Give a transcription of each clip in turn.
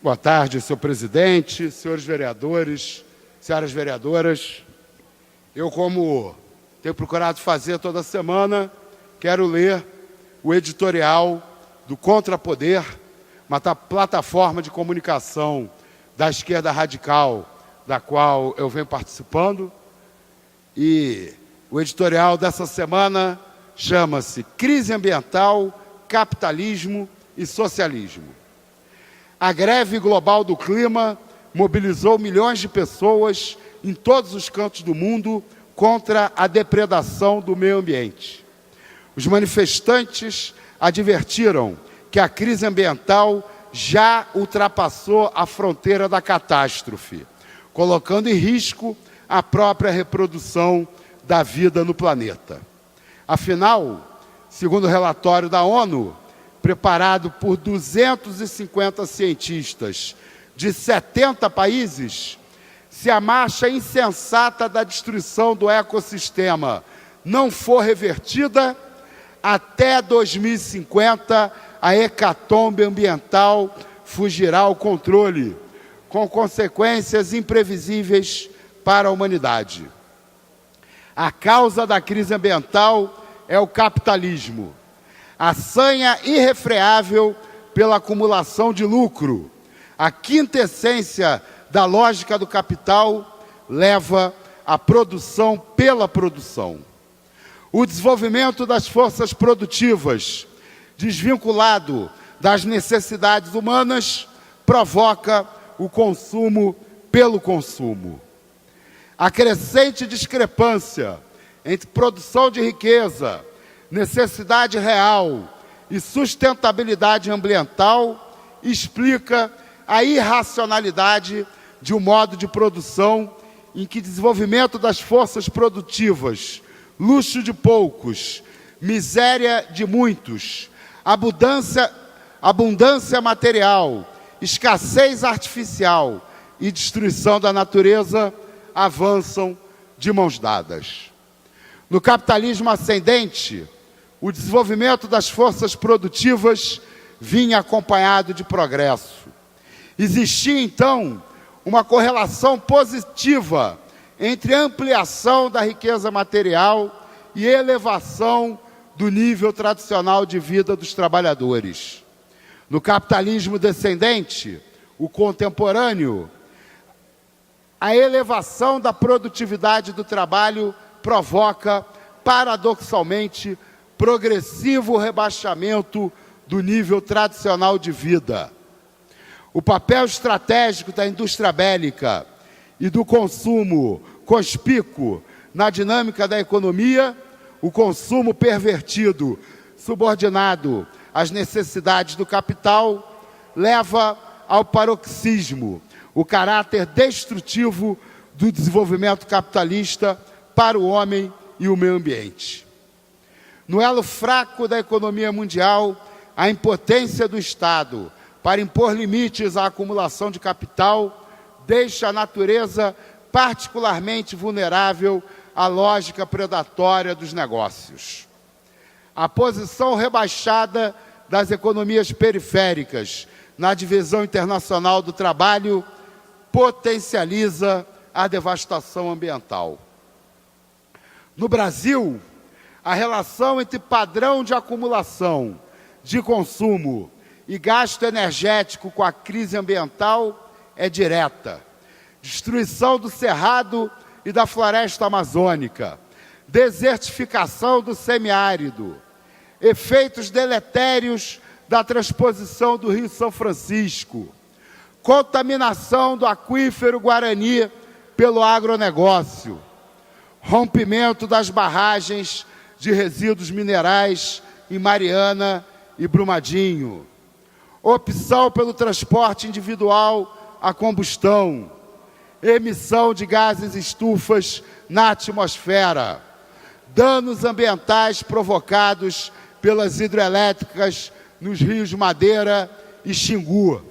Boa tarde, senhor presidente, senhores vereadores, senhoras vereadoras. Eu, como tenho procurado fazer toda semana, quero ler o editorial do Contrapoder, uma plataforma de comunicação da esquerda radical, da qual eu venho participando. E o editorial dessa semana chama-se Crise Ambiental, Capitalismo e Socialismo. A greve global do clima mobilizou milhões de pessoas em todos os cantos do mundo contra a depredação do meio ambiente. Os manifestantes advertiram que a crise ambiental já ultrapassou a fronteira da catástrofe, colocando em risco a própria reprodução da vida no planeta. Afinal, segundo o relatório da ONU, preparado por 250 cientistas de 70 países, se a marcha insensata da destruição do ecossistema não for revertida, até 2050 a hecatombe ambiental fugirá ao controle, com consequências imprevisíveis para a humanidade. A causa da crise ambiental é o capitalismo, a sanha irrefreável pela acumulação de lucro. A quintessência da lógica do capital leva à produção pela produção. O desenvolvimento das forças produtivas, desvinculado das necessidades humanas, provoca o consumo pelo consumo. A crescente discrepância entre produção de riqueza, necessidade real e sustentabilidade ambiental explica a irracionalidade de um modo de produção em que desenvolvimento das forças produtivas, luxo de poucos, miséria de muitos, abundância material, escassez artificial e destruição da natureza avançam de mãos dadas. No capitalismo ascendente, o desenvolvimento das forças produtivas vinha acompanhado de progresso. Existia, então, uma correlação positiva entre ampliação da riqueza material e elevação do nível tradicional de vida dos trabalhadores. No capitalismo descendente, o contemporâneo, a elevação da produtividade do trabalho provoca, paradoxalmente, progressivo rebaixamento do nível tradicional de vida. O papel estratégico da indústria bélica e do consumo conspícuo na dinâmica da economia, o consumo pervertido, subordinado às necessidades do capital, leva ao paroxismo, o caráter destrutivo do desenvolvimento capitalista para o homem e o meio ambiente. No elo fraco da economia mundial, a impotência do Estado para impor limites à acumulação de capital deixa a natureza particularmente vulnerável à lógica predatória dos negócios. A posição rebaixada das economias periféricas na divisão internacional do trabalho potencializa a devastação ambiental. No Brasil, a relação entre padrão de acumulação, de consumo e gasto energético com a crise ambiental é direta. Destruição do cerrado e da floresta amazônica, desertificação do semiárido, efeitos deletérios da transposição do Rio São Francisco, contaminação do aquífero Guarani pelo agronegócio, rompimento das barragens de resíduos minerais em Mariana e Brumadinho, opção pelo transporte individual a combustão, emissão de gases estufas na atmosfera, danos ambientais provocados pelas hidrelétricas nos rios Madeira e Xingu.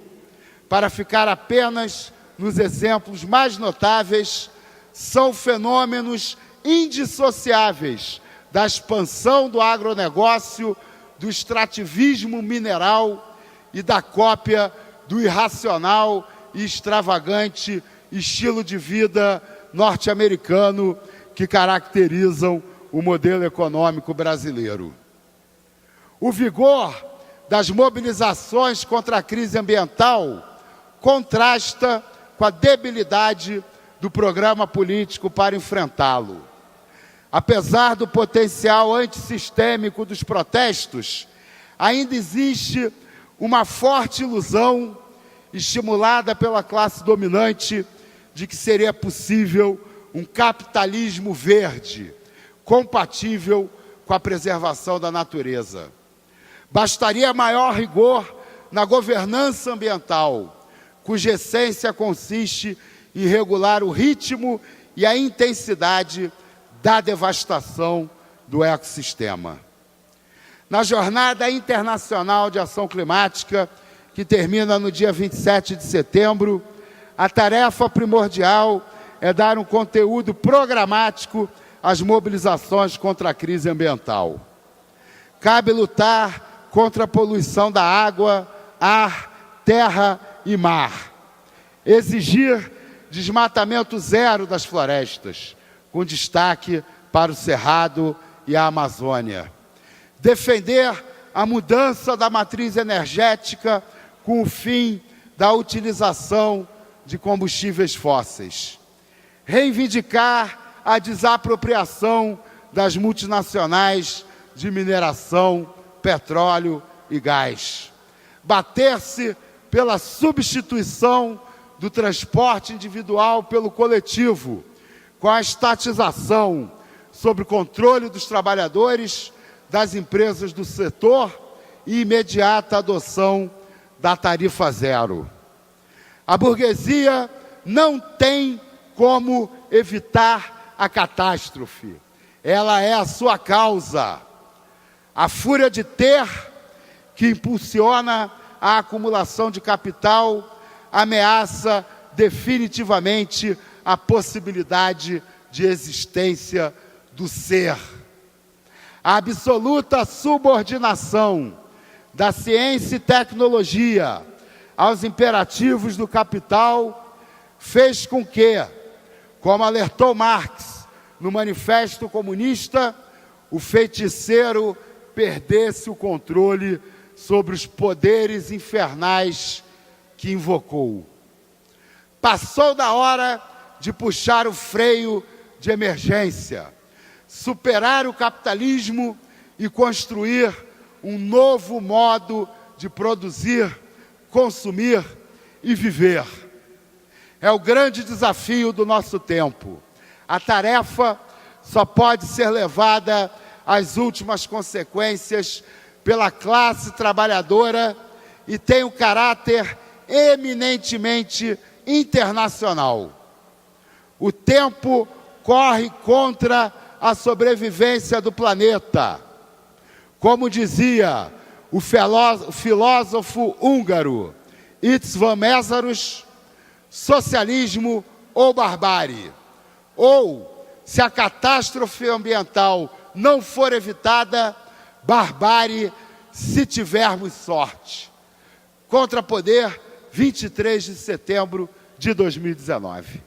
Para ficar apenas nos exemplos mais notáveis, são fenômenos indissociáveis da expansão do agronegócio, do extrativismo mineral e da cópia do irracional e extravagante estilo de vida norte-americano que caracterizam o modelo econômico brasileiro. O vigor das mobilizações contra a crise ambiental contrasta com a debilidade do programa político para enfrentá-lo. Apesar do potencial antissistêmico dos protestos, ainda existe uma forte ilusão estimulada pela classe dominante de que seria possível um capitalismo verde, compatível com a preservação da natureza. Bastaria maior rigor na governança ambiental, cuja essência consiste em regular o ritmo e a intensidade da devastação do ecossistema. Na Jornada Internacional de Ação Climática, que termina no dia 27 de setembro, a tarefa primordial é dar um conteúdo programático às mobilizações contra a crise ambiental. Cabe lutar contra a poluição da água, ar, terra e mar. Exigir desmatamento zero das florestas, com destaque para o Cerrado e a Amazônia. Defender a mudança da matriz energética com o fim da utilização de combustíveis fósseis. Reivindicar a desapropriação das multinacionais de mineração, petróleo e gás. Bater-se pela substituição do transporte individual pelo coletivo, com a estatização sob o controle dos trabalhadores, das empresas do setor e imediata adoção da tarifa zero. A burguesia não tem como evitar a catástrofe. Ela é a sua causa. A fúria de ter, que impulsiona a acumulação de capital, ameaça definitivamente a possibilidade de existência do ser. A absoluta subordinação da ciência e tecnologia aos imperativos do capital fez com que, como alertou Marx no Manifesto Comunista, o feiticeiro perdesse o controle sobre os poderes infernais que invocou. Passou da hora de puxar o freio de emergência, superar o capitalismo e construir um novo modo de produzir, consumir e viver. É o grande desafio do nosso tempo. A tarefa só pode ser levada às últimas consequências pela classe trabalhadora e tem um caráter eminentemente internacional. O tempo corre contra a sobrevivência do planeta. Como dizia o filósofo húngaro István Mészáros, socialismo ou barbárie. Ou, se a catástrofe ambiental não for evitada, barbárie se tivermos sorte. Contra Poder, 23 de setembro de 2019.